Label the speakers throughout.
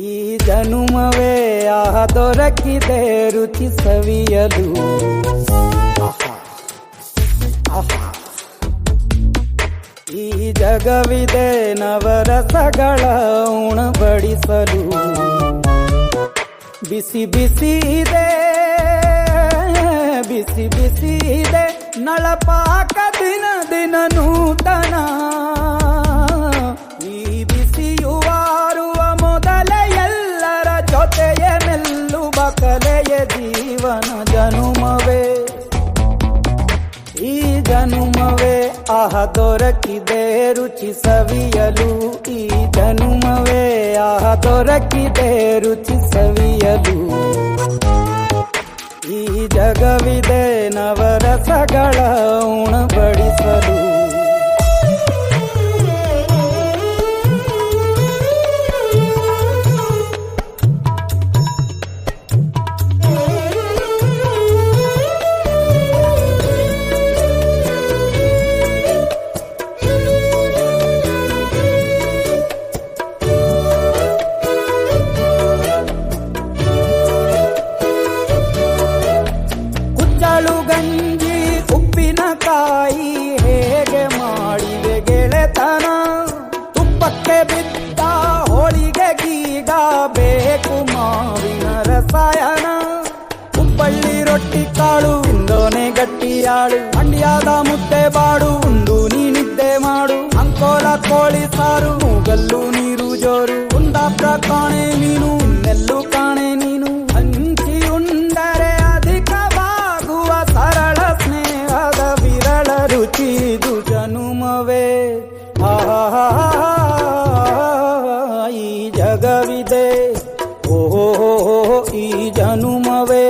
Speaker 1: ಈ ಜನುಮವೇ ದೊರಕಿದೆ ರುಚಿ ಸವಿಯಲು. ಈ ಜಗವಿದೆ ನವರಸಗಳ ಉಣಬಡಿಸಲು. ಬಿಸಿ ಬಿಸಿ ಇದೆ, ಬಿಸಿ ಬಿಸಿ ಇದೆ ನಳಪಾಕ ದಿನ ದಿನ ನೂತನ. ಈ ಬಿಸಿಯುವಾರುವ ಮೊದಲೇ ಎಲ್ಲರ ಜೊತೆಯ ಮೆಲ್ಲುವ ಕಲೆಯ ಜೀವನ ಜನುಮವೇ. ಈ ಜನುಮವೇ ದೊರಕಿದೆ ರುಚಿ ಸವಿಯಲು. ಈ ಜನುಮವೇ ದೊರಕಿದೆ ರುಚಿ ಸವಿಯಲು. ಈ ಜಗವಿದೆ ನವರಸಗಳ ಉಣಬಡಿಸಲು. ಗಂಜಿ ಉಪ್ಪಿನಕಾಯಿ ಹೇಗೆ ಮಾಡಿದೆ ಗೆಳೆತನ. ತುಪ್ಪಕ್ಕೆ ಬಿದ್ದ ಹೋಳಿಗೆಗೀಗ ಬೇಕು ಮಾವಿನ ರಸಾಯನ. ಹುಬ್ಬಳ್ಳಿ ರೊಟ್ಟಿ ಕಾಳು ಇಂದೋನೆ ಗಟ್ಟಿಯಾಳು. ಮಂಡ್ಯದ ಮುದ್ದೆ ಬಾಡು ಉಂಡು ನೀನಿದ್ದೆ ಮಾಡು. ಅಂಕೋಲ ಕೋಳಿ ಸಾರು ಮೂಗಲ್ಲು ನೀರು ಜೋರು. ಕುಂದಾಪುರ ಕಾಣೆ ನೀನು ಇನ್ನೆಲ್ಲೂ ಕಾಣೆ ನೀನು. ಹಂಚಿ ಉಂಡರೆ ಅಧಿಕವಾಗುವ ಸರಳ ಸ್ನೇಹದ ವಿರಳ ರುಚಿ ಇದು ಜನುಮವೇ. ಈ ಜಗವಿದೆ ಓಹೋ ಈ ಜನುಮವೇ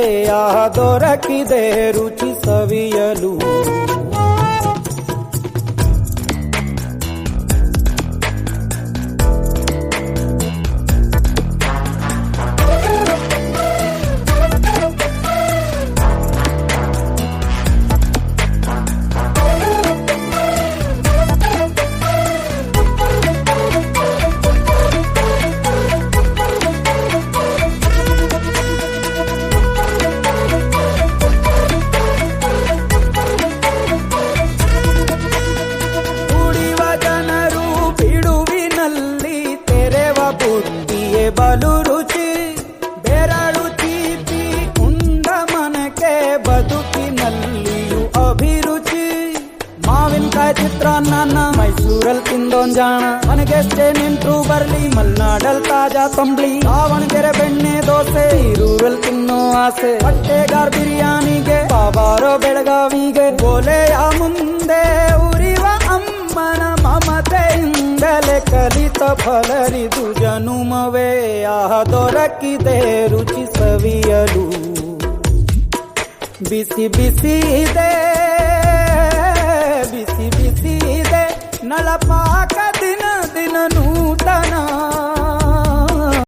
Speaker 1: ದೊರಕಿದೆ ರುಚಿ ಸವಿಯಲು. ಬುದ್ಧಿಯೇ ಬಲು ರುಚಿ ಬೆರಳು ಚೀಪಿ ಉಂಡ ಮನಕ್ಕೆ ಬದುಕಿನಲ್ಲಿಯೂ ಅಭಿರುಚಿ. ಮಾವಿನಕಾಯಿ ಚಿತ್ರಾನ್ನ ಮೈಸೂರಲ್ಲಿ ತಿಂದೋನ್ ಜಾಣ. ಮನೆಗೆಷ್ಟೇ ನಿಂತರೂ ಬರ್ಲಿ ಮಲ್ನಾಡಲ್ ತಾಜಾ ತಂಬ್ಳಿ. ದಾವಣಗೆರೆ ಬೆಣ್ಣೆ ದೋಸೆ ಈರೂರಲ್ಲಿ ತಿನ್ನೋ ಆಸೆ. ಹೊಟ್ಟೆಗಾರ್ ಬಿರಿಯಾನಿಗೆ ಬಾಬಾರೋ ಬೆಳಗಾವಿಗೆ. ಗೋಲೆಯ ಮುಂದೆ ಉರಿವ ಅಮ್ಮನ ಮಮತೆಯಿಂದಲೇ ಕಲಿತ ಫಲರಿದು ಜನುಮವೇ ದೊರಕಿದೆ ರುಚಿ ಸವಿಯಲು. ಬಿಸಿ ಬಿಸಿ ಇದೆ